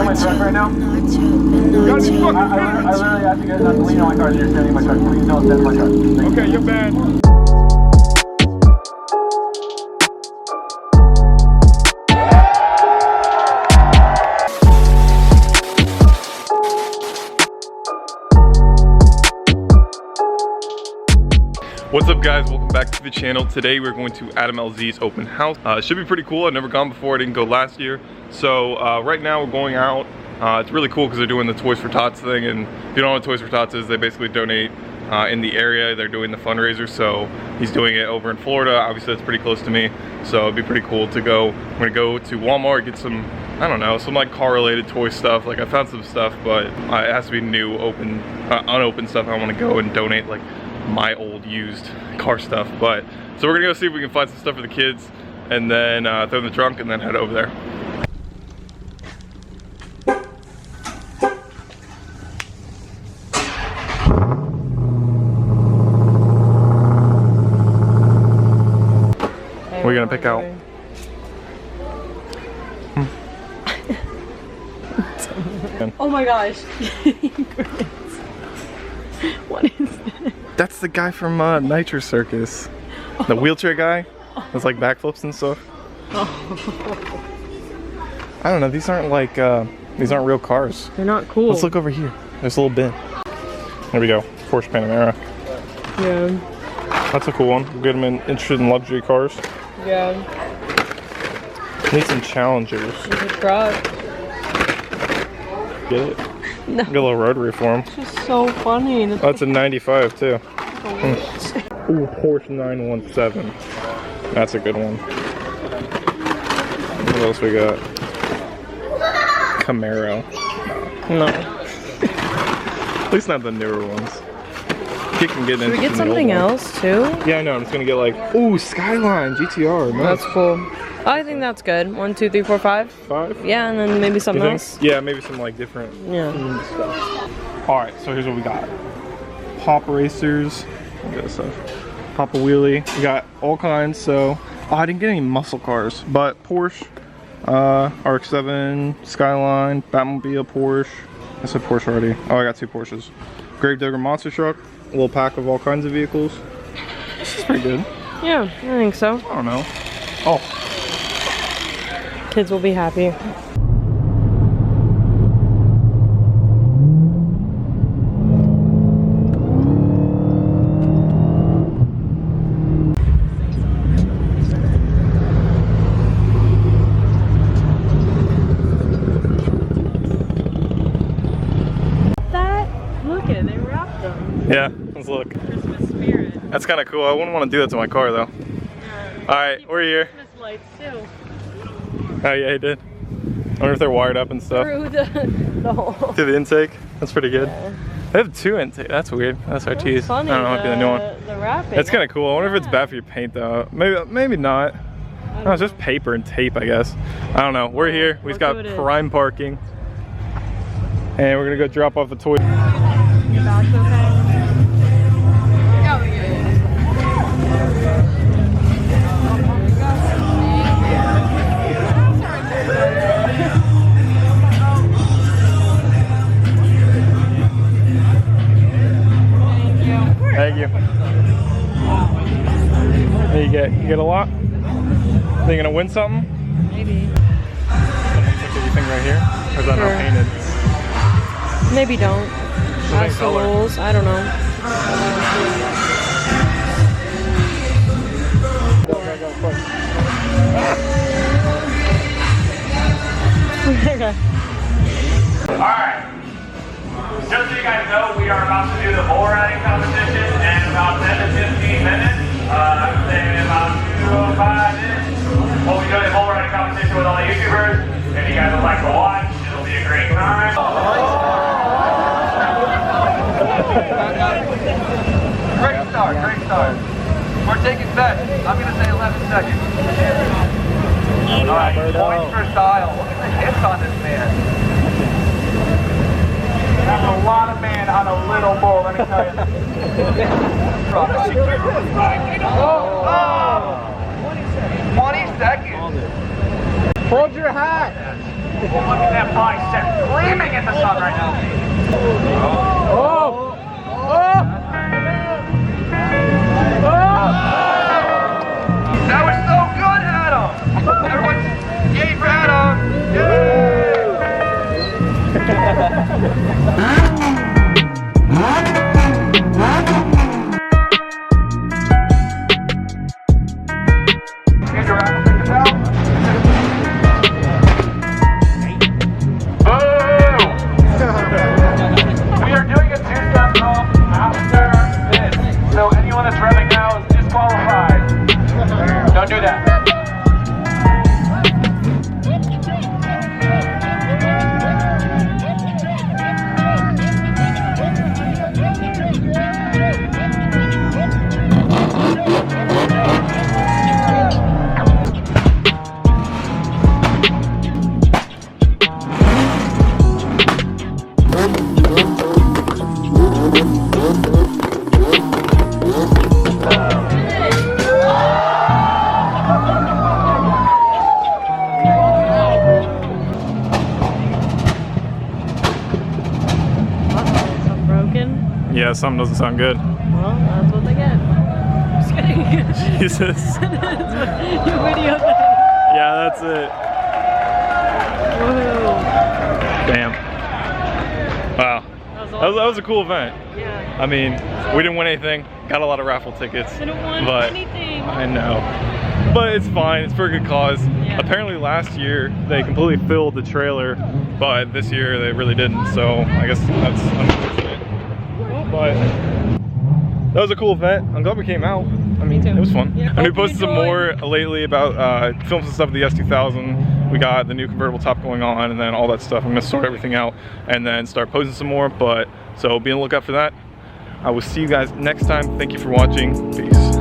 my truck right now? I literally have to get not to lean on my car. You're standing in my truck. Please don't stand in my truck. Okay, you're bad. What's up guys, welcome back to the channel. Today we're going to Adam LZ's open house. It should be pretty cool. I've never gone before, I didn't go last year. So right now we're going out. It's really cool because they're doing the Toys for Tots thing, and if you don't know what Toys for Tots is, they basically donate in the area. They're doing the fundraiser, so he's doing it over in Florida. Obviously that's pretty close to me, so it'd be pretty cool to go. I'm gonna go to Walmart, get some, I don't know, some like car related toy stuff. Like I found some stuff, but it has to be new, open, unopened stuff. I want to go and donate like my old used car stuff. But so we're gonna go see if we can find some stuff for the kids and then throw in the trunk and then head over there. What are you gonna pick out? Oh my gosh. What is that? That's the guy from Nitro Circus. The wheelchair guy. That's like backflips and stuff. I don't know, these aren't like, these aren't real cars. They're not cool. Let's look over here. There's a little bin. There we go. Porsche Panamera. Yeah. That's a cool one. We'll get them interested in luxury cars. Yeah. Need some Challengers. You could try. Get it? No. Get a little rotary for them. It's just so funny. Oh, that's a 95 too. Ooh, Porsche 917. That's a good one. What else we got? Camaro. No. At least not the newer ones. You can get Should we get something else too? Yeah, I know. I'm just gonna get like, ooh, Skyline GTR. Nice. That's cool. I think that's good. 1, 2, 3, 4, 5. 5? Yeah, and then maybe something else. Yeah, maybe some like different stuff. All right, so here's what we got. Pop racers. Look at this stuff. Pop a wheelie. We got all kinds. So, I didn't get any muscle cars, but Porsche, RX-7, Skyline, Batmobile, Porsche. I said Porsche already. Oh, I got 2 Porsches. Gravedigger monster truck. A little pack of all kinds of vehicles. This is pretty good. Yeah, I think so. I don't know. Oh. Kids will be happy. Look at it, they wrapped them. Yeah, let's look. Christmas spirit. That's kind of cool. I wouldn't want to do that to my car though. Yeah. All right, we're here. Christmas lights too. Oh yeah, he did. I wonder if they're wired up and stuff. Through the hole. Through the intake. That's pretty good. Yeah. They have 2 intake. That's weird. That's RTs. Funny, I don't know, might be the new one. The wrapping. That's kind of cool. I wonder if it's bad for your paint though. Maybe not. No, it's just paper and tape, I guess. I don't know. We're here. We've got prime parking. And we're gonna go drop off the toy. Your bag's okay? Thank you. There you get a lot? Are you gonna win something? Maybe. Look at your thing right here. Or is that not painted? Maybe don't. Ask the rules. I don't know. Okay. Alright. Just so you guys know, we are about to do the bull riding competition in about 10 to 15 minutes. I would say about 2 to 5 minutes. We'll be doing a bull riding competition with all the YouTubers. If you guys would like to watch, it'll be a great time. Great start. We're taking bets. I'm going to say 11 seconds. Alright, points for style. Look at the hips on this man. That's a lot of man on a little bull, let me tell you. 20 seconds. Hold your hat. Look at that bicep gleaming in the sun right now. That was so good, Adam! Everyone, yay for Adam! Yay! Here's your apple, take this out. We are doing a two-step pump after this. So anyone that's revving now is disqualified. Don't do that. Yeah, something doesn't sound good. Well, that's what they get. Just kidding. Jesus. You video. Yeah, that's it. Whoa. Damn. Wow. That was a cool event. Yeah. I mean, we didn't win anything. Got a lot of raffle tickets. Didn't win but anything. I know. But it's fine. It's for a good cause. Yeah. Apparently last year they completely filled the trailer, but this year they really didn't. So I guess that's unfortunate. But that was a cool event. I'm glad we came out. I mean, too. it was fun. Yeah. And we Hope you posted some more lately about films and stuff of the S2000. We got the new convertible top going on and then all that stuff. I'm gonna sort everything out and then start posting some more. But so be on the lookout for that. I will see you guys next time. Thank you for watching. Peace.